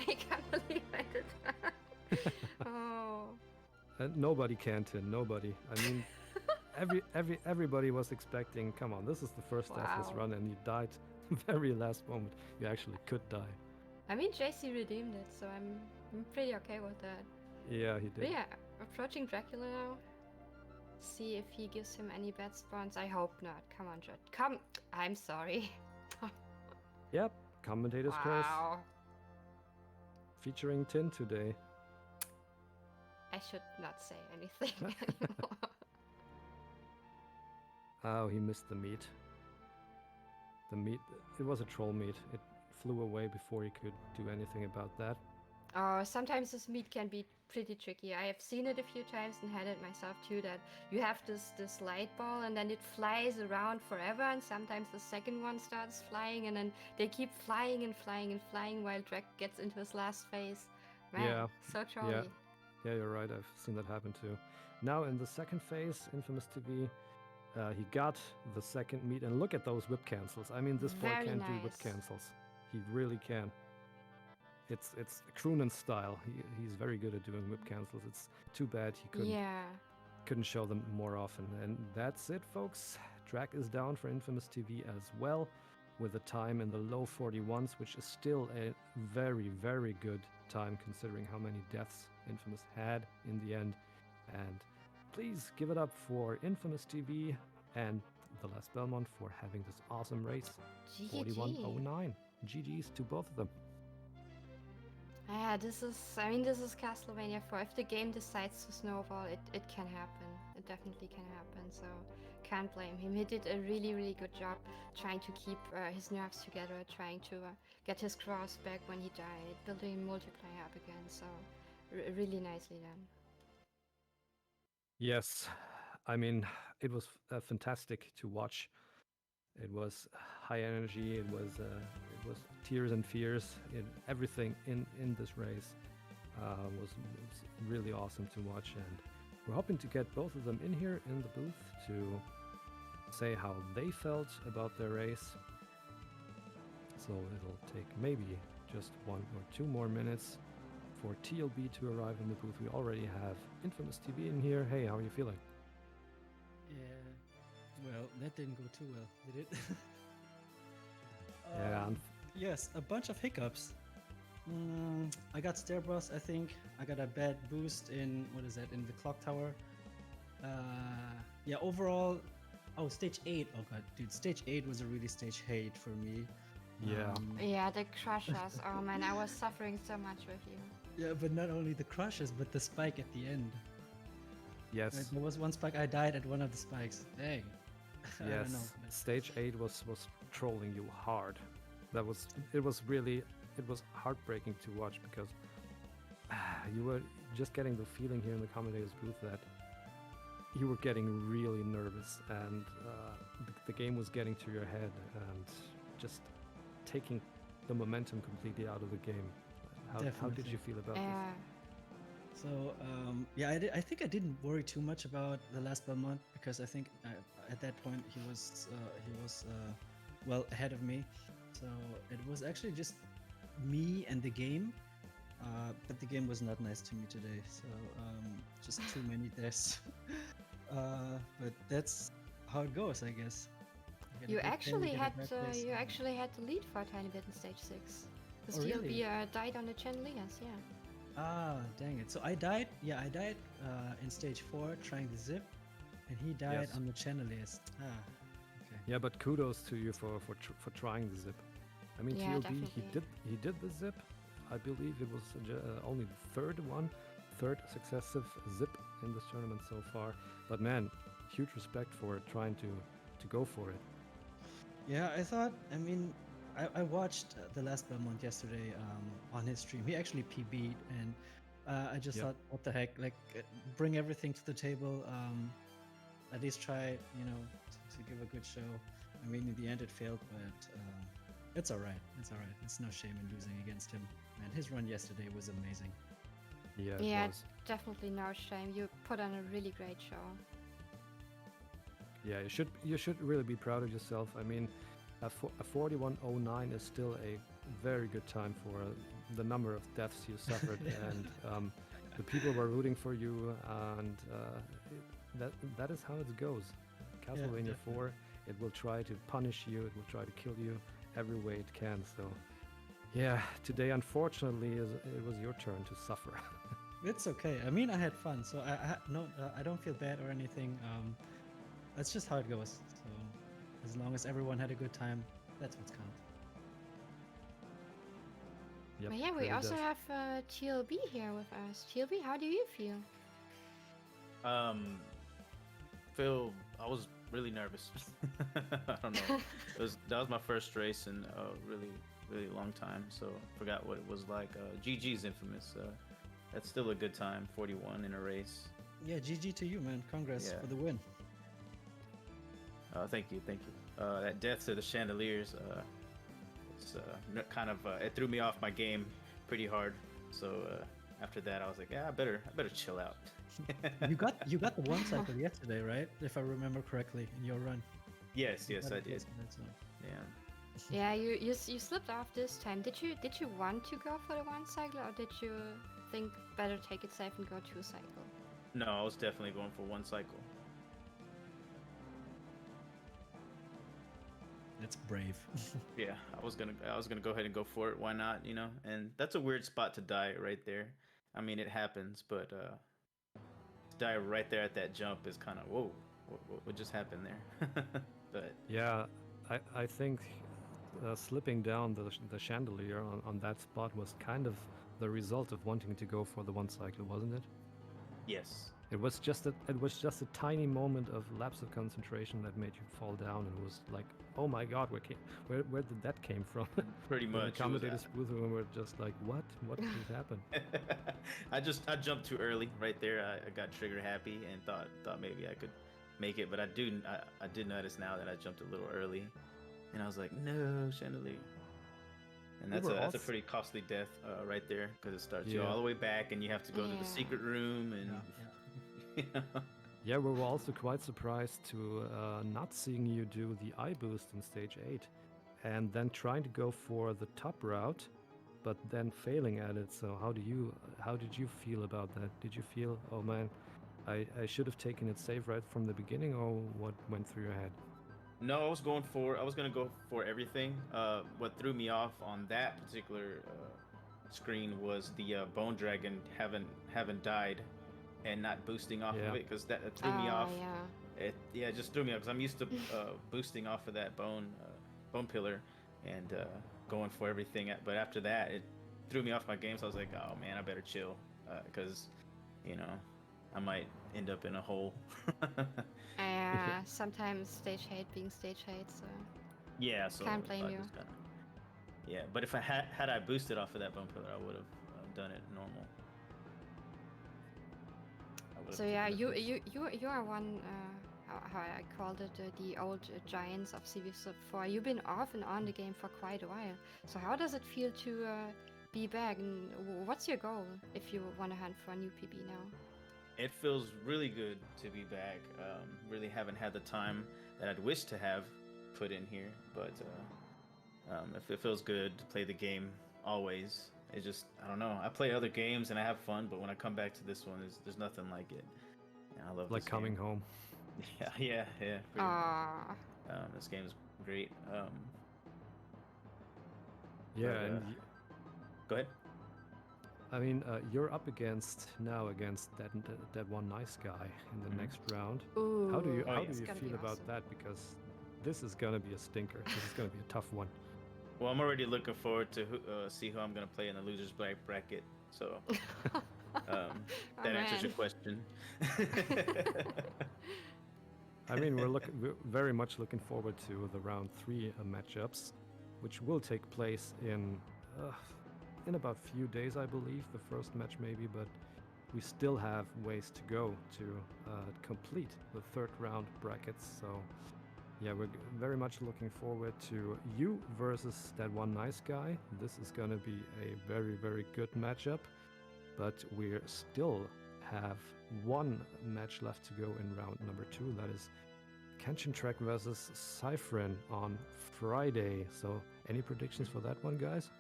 I can't believe I did that. Oh. And nobody can, Tin. Nobody. I mean, everybody was expecting. Come on, this is the first deathless run, and you died very last moment. You actually could die. I mean, JC redeemed it, so I'm pretty okay with that. Yeah, he did. But yeah, approaching Dracula now. See if he gives him any bad spawns. I hope not. Come on, Dred. Come. I'm sorry. Yep, commentator's curse. Featuring Tin today. I should not say anything anymore. Oh, he missed the meat. The meat, it was a troll meat. It flew away before he could do anything about that. Oh, sometimes this meat can be pretty tricky. I have seen it a few times and had it myself too, that you have this light ball and then it flies around forever, and sometimes the second one starts flying and then they keep flying and flying and flying while Drek gets into his last phase. Man, yeah, so trolly. Yeah, you're right. I've seen that happen too. Now in the second phase, Infamous TV, he got the second meat, and look at those whip cancels. I mean, this boy can do whip cancels. He really can. It's Croonan style. He's very good at doing whip cancels. It's too bad he couldn't show them more often. And that's it, folks. Track is down for Infamous TV as well, with a time in the low 41s, which is still a very, very good time considering how many deaths Infamous had in the end. And please give it up for Infamous TV and TheLastBelmont for having this awesome race. 4109. GG's to both of them. Yeah, this is Castlevania 4. If the game decides to snowball, it can happen. It definitely can happen. So can't blame him. He did a really, really good job trying to keep his nerves together, trying to get his cross back when he died, building multiplayer up again. So really nicely done. Yes, I mean, it was fantastic to watch. It was high energy. It was tears and fears. Everything in this race was really awesome to watch, and we're hoping to get both of them in here in the booth to say how they felt about their race. So it'll take maybe just 1 or 2 more minutes for TLB to arrive in the booth. We already have inphamoustv in here. Hey, how are you feeling? Yeah. Well, that didn't go too well, did it? Yeah, Yes, a bunch of hiccups. I got stair bros, I think. I got a bad boost in, what is that, in the clock tower. Yeah, overall, oh, stage 8. Oh god, dude, stage 8 was a really stage hate for me. Yeah. Yeah, the crushers. Oh man, I was suffering so much with you. Yeah, but not only the crushes, but the spike at the end. Yes. There was one spike, I died at one of the spikes. Dang. I don't know. Yes. Stage 8 was trolling you hard. It was heartbreaking to watch because you were just getting the feeling here in the commentator's booth that you were getting really nervous, and the game was getting to your head and just taking the momentum completely out of the game. How did Definitely. you feel about Yeah. So yeah, I think I didn't worry too much about TheLastBelmont because I think at that point he was well ahead of me. So it was actually just me and the game, but the game was not nice to me today. So just too many deaths. But that's how it goes, I guess. Get a You good game, actually get a had bad place. you actually had the lead for a tiny bit in stage 6. Because Oh, TLB really? died on the chandeliers, yeah. Ah, dang it. So I died. Yeah, I died in stage 4 trying the zip, and he died Yes. on the chandeliers. Ah, okay. Yeah, but kudos to you for trying the zip. I mean, Yeah, TLB, definitely. he did the zip. I believe it was only the third successive zip in this tournament so far. But man, huge respect for trying to go for it. Yeah, I thought. I mean, I watched TheLastBelmont yesterday on his stream. He actually PB'd, and I just Yep. thought, what the heck? Like, bring everything to the table. At least try, to give a good show. I mean, in the end, it failed, but it's all right. It's all right. It's no shame in losing against him. And his run yesterday was amazing. Yeah, it Yeah, was. definitely no shame. You put on a really great show. Yeah, you should really be proud of yourself. I mean, a 41:09 is still a very good time for the number of deaths you suffered, and the people were rooting for you, and that is how it goes. Castlevania 4, it will try to punish you, it will try to kill you every way it can. So, yeah, today unfortunately it was your turn to suffer. It's okay. I mean, I had fun, so I don't feel bad or anything. That's just how it goes. So, as long as everyone had a good time, that's what's counts. Yep, But yeah, we really also does. have TLB here with us. TLB, how do you feel? Phil, I was really nervous. I don't know. That was my first race in a really long time, so forgot what it was like. GG's infamous. That's still a good time. 41 in a race. Yeah, GG to you, man. Congrats Yeah. for the win. Thank you. That death to the chandeliers, it's kind of it threw me off my game pretty hard. So after that, I was like, yeah, I better chill out. You got the one cycle yesterday, right? If I remember correctly, in your run. Yes, You got I it did. yesterday, so. Yeah. Yeah, you slipped off this time. Did you want to go for the one cycle, or did you think better take it safe and go 2 cycle? No, I was definitely going for one cycle. That's brave. Yeah, I was gonna go ahead and go for it. Why not? And that's a weird spot to die right there. I mean, it happens, but to die right there at that jump is kind of whoa. What just happened there? But Yeah, I think slipping down the chandelier on that spot was kind of the result of wanting to go for the one cycle, wasn't it? Yes. It was just a tiny moment of lapse of concentration that made you fall down, and it was like, oh my god, where did that came from? Pretty The much. It was, commentators booth and were just like, what just happened? I jumped too early right there. I got trigger happy and thought maybe I could make it, but I did notice now that I jumped a little early, and I was like, no, Chandelier. And We that's were a also- pretty costly death right there, because it starts you Yeah. all the way back, and you have to go to Yeah. the secret room, and you know. Yeah, we were also quite surprised to not seeing you do the eye boost in stage 8, and then trying to go for the top route, but then failing at it. So how did you feel about that? Did you feel, oh man, I should have taken it safe right from the beginning, or what went through your head? No, I was going to go for everything. What threw me off on that particular screen was the bone dragon haven't died and not boosting off Yeah. of it, because that threw me off. Yeah. It just threw me off, because I'm used to boosting off of that bone pillar and going for everything. But after that, it threw me off my game. So I was like, oh man, I better chill, because I might end up in a hole. Yeah, sometimes stage hate being stage hate, so Yeah, so Can't blame I you. just yeah, but if I had I boosted off of that bone pillar, I would have done it normal. I would've so yeah, taken the boost. you are one how I called it the old giants of CV4. You've been off and on the game for quite a while. So how does it feel to be back, and what's your goal if you want to hunt for a new PB now? It feels really good to be back. Really haven't had the time that I'd wish to have put in here, but it feels good to play the game always. It's just, I don't know. I play other games and I have fun, but when I come back to this one, there's nothing like it. And I love Like this coming game. home. Yeah. Pretty much. Ah, This game is great. Yeah, But, and Go ahead. I mean, you're up against that one nice guy in the Mhm. next round. ooh, How do you it's gonna be feel about awesome. that? Because this is gonna be a stinker. This is gonna be a tough one. Well, I'm already looking forward to see who I'm gonna play in the losers bracket. So Oh, that answers your man. question. I mean, we're very much looking forward to the round 3 matchups, which will take place in about few days, I believe. The first match maybe, but we still have ways to go to complete the third round brackets. So yeah, we're very much looking forward to you versus that one nice guy. This is going to be a very, very good matchup, but we still have one match left to go in round number 2. That is Kenshin Track versus Cyphren on Friday. So any predictions for that one, guys?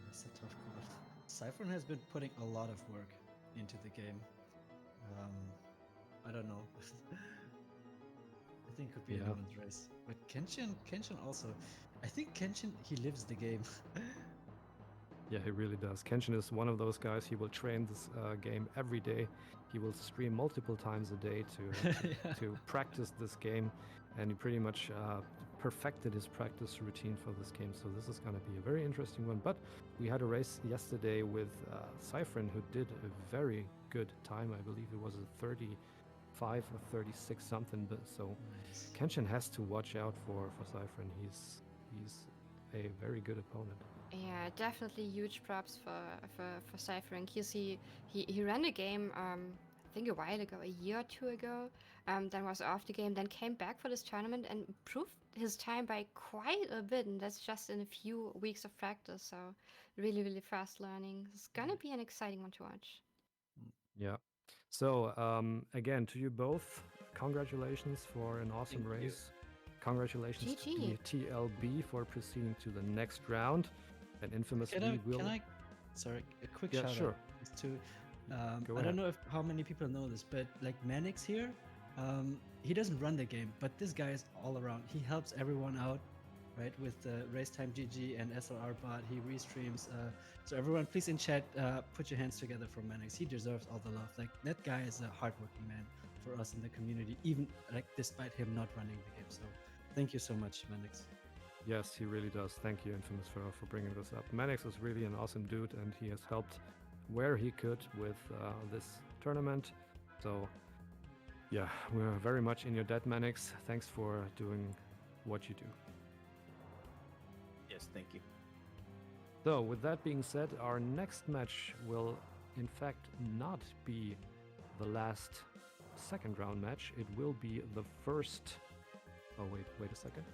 That's a tough call. Cypher has been putting a lot of work into the game. I don't know. I think it could be Yeah. anyone's race. But Kenshin also. I think Kenshin, he lives the game. Yeah, he really does. Kenshin is one of those guys. He will train this game every day. He will stream multiple times a day Yeah. to practice this game, and he pretty much perfected his practice routine for this game. So this is going to be a very interesting one. But we had a race yesterday with Cyphren, who did a very good time. I believe it was a 35 or 36 something. But so Nice. Kenshin has to watch out for Cyphren. He's a very good opponent. Yeah, definitely huge props for Cypher. He ran the game I think a while ago, a year or two ago. Then was off the game, then came back for this tournament and improved his time by quite a bit, and that's just in a few weeks of practice. So really, really fast learning. It's gonna be an exciting one to watch. Yeah. So again, to you both, congratulations for an awesome Thank you. race. Congratulations to GG. the TLB for proceeding to the next round. And infamous, Can we will. I? Sorry, a quick Yeah, shout sure. out to. Go I ahead. don't know how many people know this, but like Manix here, he doesn't run the game, but this guy is all around. He helps everyone out, right? With Race Time GG and SLR bot, he restreams. So everyone, please in chat, put your hands together for Manix. He deserves all the love. Like that guy is a hardworking man for us in the community, even like despite him not running the game. So thank you so much, Manix. Yes, he really does. Thank you, Infamous, for bringing this up. Manix is really an awesome dude, and he has helped where he could with this tournament. So, yeah, we're very much in your debt, Manix. Thanks for doing what you do. Yes, thank you. So, with that being said, our next match will, in fact, not be the last second round match. It will be the first. Oh, wait a second.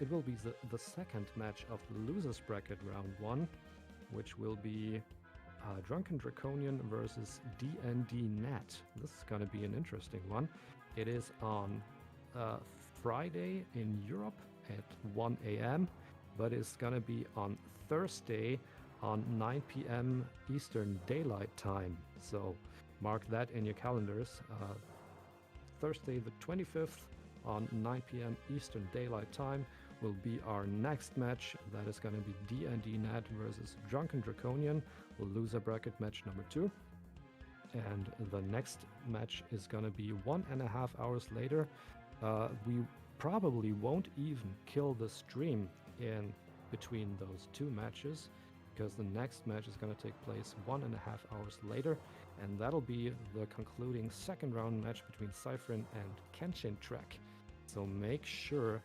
It will be the second match of the losers bracket round 1, which will be Drunken Draconian versus DND Nat. This is going to be an interesting one. It is on Friday in Europe at 1 a.m., but it's going to be on Thursday on 9 p.m. Eastern Daylight Time. So mark that in your calendars. Thursday the 25th on 9 p.m. Eastern Daylight Time will be our next match. That is going to be D&D Nat versus Drunken Draconian, loser bracket match number 2. And the next match is going to be 1.5 hours later. We probably won't even kill the stream in between those two matches, because the next match is going to take place 1.5 hours later, and that'll be the concluding second round match between Cyphrin and Kenshin Trek. So make sure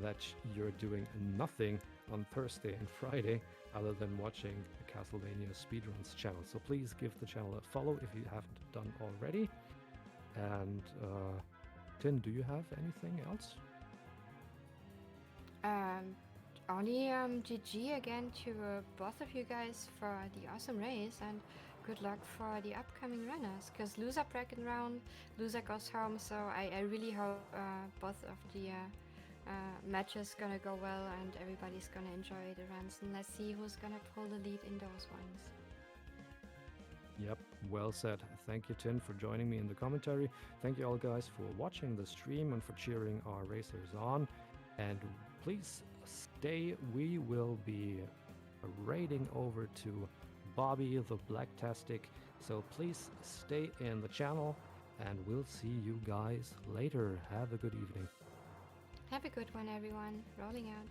that you're doing nothing on Thursday and Friday other than watching the Castlevania Speedruns channel. So please give the channel a follow if you haven't done already. And Tin, do you have anything else? Only GG again to both of you guys for the awesome race, and good luck for the upcoming runners, because loser bracket round, loser goes home. So I really hope both of the matches gonna go well and everybody's gonna enjoy the runs, and let's see who's gonna pull the lead in those ones. Yep, well said. Thank you, Tin, for joining me in the commentary. Thank you all guys for watching the stream and for cheering our racers on. And please stay. We will be raiding over to Bobby the Blacktastic. So please stay in the channel, and we'll see you guys later. Have a good evening. Have a good one, everyone. Rolling out.